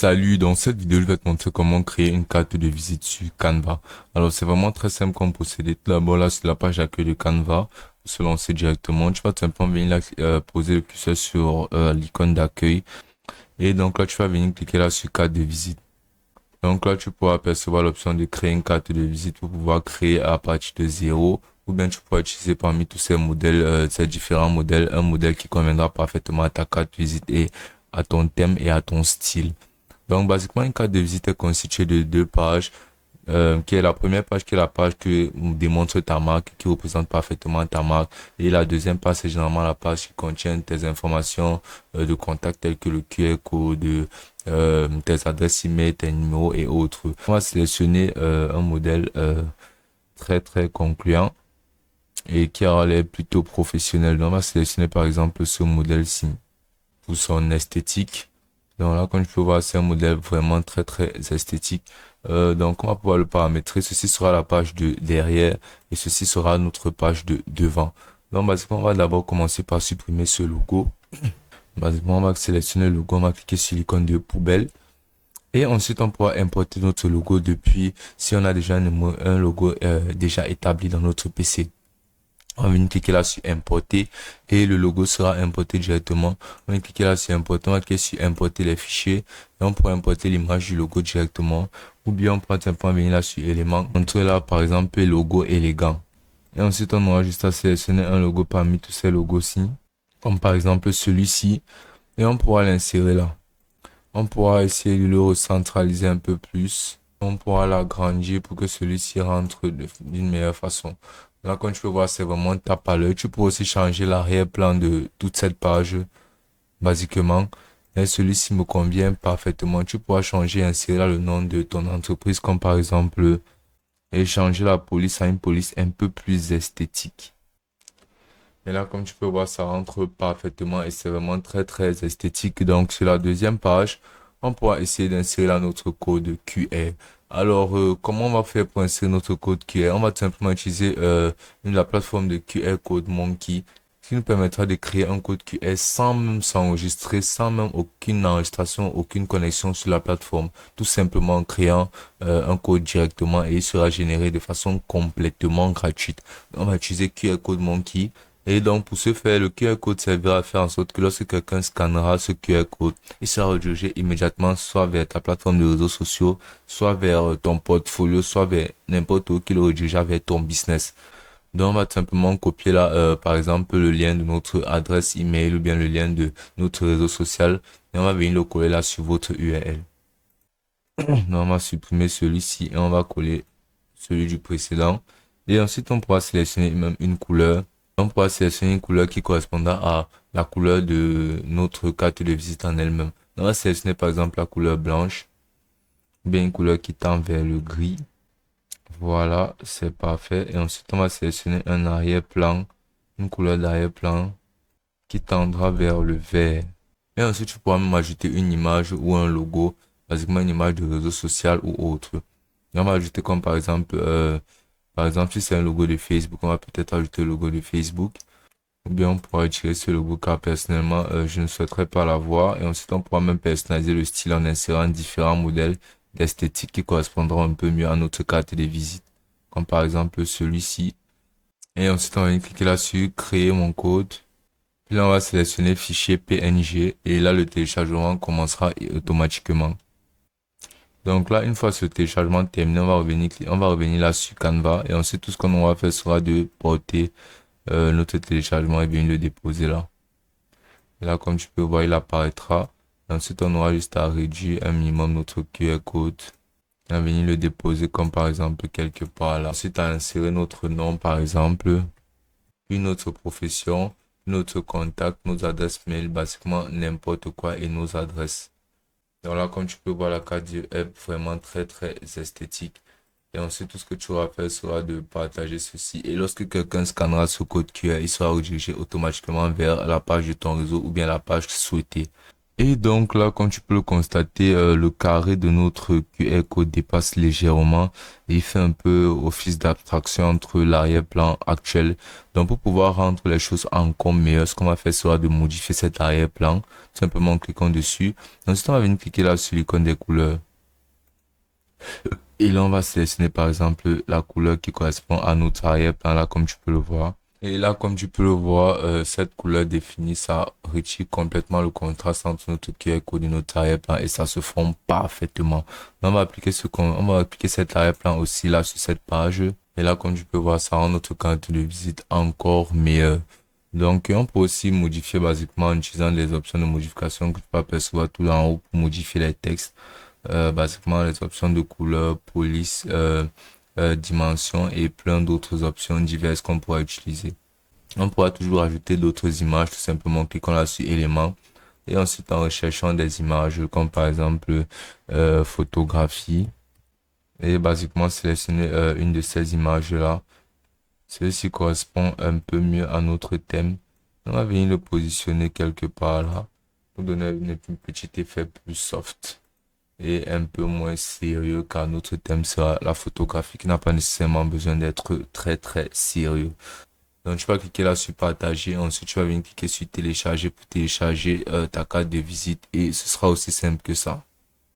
Salut, dans cette vidéo, je vais te montrer comment créer une carte de visite sur Canva. Alors, c'est vraiment très simple comme procédé. Tout d'abord, là, sur la page d'accueil de Canva, pour se lancer directement, tu vas tout simplement venir là, poser le curseur sur l'icône d'accueil. Et donc là, tu vas venir cliquer là sur carte de visite. Donc là, tu pourras apercevoir l'option de créer une carte de visite pour pouvoir créer à partir de zéro. Ou bien tu pourras utiliser parmi tous ces modèles, ces différents modèles, un modèle qui conviendra parfaitement à ta carte de visite et à ton thème et à ton style. Donc, basiquement, une carte de visite est constituée de deux pages, qui est la première page, qui est la page qui démontre ta marque, qui représente parfaitement ta marque. Et la deuxième page, c'est généralement la page qui contient tes informations de contact telles que le QR code, tes adresses email, tes numéros et autres. On va sélectionner un modèle très très concluant et qui a l'air plutôt professionnel. Donc, on va sélectionner par exemple ce modèle-ci pour son esthétique. Donc là, comme tu peux voir, c'est un modèle vraiment très très esthétique. Donc on va pouvoir le paramétrer. Ceci sera la page de derrière et ceci sera notre page de devant. Donc basiquement, on va d'abord commencer par supprimer ce logo. Basiquement, on va sélectionner le logo, on va cliquer sur l'icône de poubelle. Et ensuite, on pourra importer notre logo depuis si on a déjà un logo déjà établi dans notre PC. On va venir cliquer là sur importer et le logo sera importé directement. On va cliquer là sur importer, on va cliquer sur importer les fichiers et on pourra importer l'image du logo directement. Ou bien on pourra simplement venir là sur éléments, montrer là par exemple logo élégant. Et ensuite on aura juste à sélectionner un logo parmi tous ces logos-ci, comme par exemple celui-ci, et on pourra l'insérer là. On pourra essayer de le recentraliser un peu plus. On pourra l'agrandir pour que celui-ci rentre d'une meilleure façon. Là, comme tu peux voir, c'est vraiment tape à l'œil. Tu peux aussi changer l'arrière-plan de toute cette page, basiquement. Et celui-ci me convient parfaitement. Tu pourras changer, insérer là le nom de ton entreprise, comme par exemple, et changer la police à une police un peu plus esthétique. Et là, comme tu peux voir, ça rentre parfaitement et c'est vraiment très, très esthétique. Donc, sur la deuxième page, on pourra essayer d'insérer là notre code QR. Alors, comment on va faire pour insérer notre code QR? On va tout simplement utiliser la plateforme de QR Code Monkey qui nous permettra de créer un code QR sans même s'enregistrer, sans même aucune enregistration, aucune connexion sur la plateforme. Tout simplement en créant un code directement et il sera généré de façon complètement gratuite. On va utiliser QR Code Monkey. Et donc, pour ce faire, le QR code servira à faire en sorte que lorsque quelqu'un scannera ce QR code, il sera redirigé immédiatement soit vers ta plateforme de réseaux sociaux, soit vers ton portfolio, soit vers n'importe où qui le redirigera vers ton business. Donc, on va tout simplement copier là, par exemple, le lien de notre adresse email ou bien le lien de notre réseau social et on va venir le coller là sur votre URL. Donc, on va supprimer celui-ci et on va coller celui du précédent. Et ensuite, on pourra sélectionner même une couleur. On pourra sélectionner une couleur qui correspondra à la couleur de notre carte de visite en elle-même. On va sélectionner par exemple la couleur blanche, ou bien une couleur qui tend vers le gris. Voilà, c'est parfait. Et ensuite, on va sélectionner un arrière-plan, une couleur d'arrière-plan qui tendra vers le vert. Et ensuite, tu pourras même ajouter une image ou un logo, basiquement une image de réseau social ou autre. Et on va ajouter comme par exemple, si c'est un logo de Facebook, on va peut-être ajouter le logo de Facebook. Ou bien on pourra utiliser ce logo car personnellement, je ne souhaiterais pas l'avoir. Et ensuite, on pourra même personnaliser le style en insérant différents modèles d'esthétique qui correspondront un peu mieux à notre carte de visite. Comme par exemple celui-ci. Et ensuite, on va cliquer là sur créer mon code. Puis là, on va sélectionner fichier PNG. Et là, le téléchargement commencera automatiquement. Donc là, une fois ce téléchargement terminé, on va revenir là sur Canva. Et ensuite, tout ce qu'on va faire sera de porter notre téléchargement et bien le déposer là. Et là, comme tu peux voir, il apparaîtra. Et ensuite, on aura juste à réduire un minimum notre QR code. Et à venir le déposer comme par exemple quelque part là. Ensuite, à insérer notre nom par exemple, une autre profession, notre contact, nos adresses mail, basiquement n'importe quoi et nos adresses. Donc là, comme tu peux voir, la carte est vraiment très très esthétique. Et ensuite, tout ce que tu auras fait sera de partager ceci. Et lorsque quelqu'un scannera ce code QR, il sera redirigé automatiquement vers la page de ton réseau ou bien la page souhaitée. Et donc là, comme tu peux le constater, le carré de notre QR code dépasse légèrement et il fait un peu office d'abstraction entre l'arrière-plan actuel. Donc pour pouvoir rendre les choses encore meilleures, ce qu'on va faire sera de modifier cet arrière-plan, tout simplement en cliquant dessus. Ensuite, on va venir cliquer là sur l'icône des couleurs. Et là, on va sélectionner par exemple la couleur qui correspond à notre arrière-plan là, comme tu peux le voir. Et là, comme tu peux le voir, cette couleur définie, ça retire complètement le contraste entre notre QR code et notre arrière-plan et ça se forme parfaitement. Là, on va appliquer cet arrière-plan aussi là sur cette page. Et là, comme tu peux voir, ça rend notre carte de visite encore meilleure. Donc, on peut aussi modifier basiquement en utilisant les options de modification que tu peux apercevoir tout en haut pour modifier les textes. Basiquement, les options de couleur, police, dimension et plein d'autres options diverses qu'on pourra utiliser. On pourra toujours ajouter d'autres images, tout simplement en cliquant là sur éléments et ensuite en recherchant des images comme par exemple photographie et basiquement sélectionner une de ces images-là. Celle-ci correspond un peu mieux à notre thème. On va venir le positionner quelque part là pour donner une petite effet plus soft et un peu moins sérieux car notre thème sera la photographie qui n'a pas nécessairement besoin d'être très très sérieux. Donc tu vas cliquer là sur partager, ensuite tu vas venir cliquer sur télécharger pour télécharger ta carte de visite et ce sera aussi simple que ça.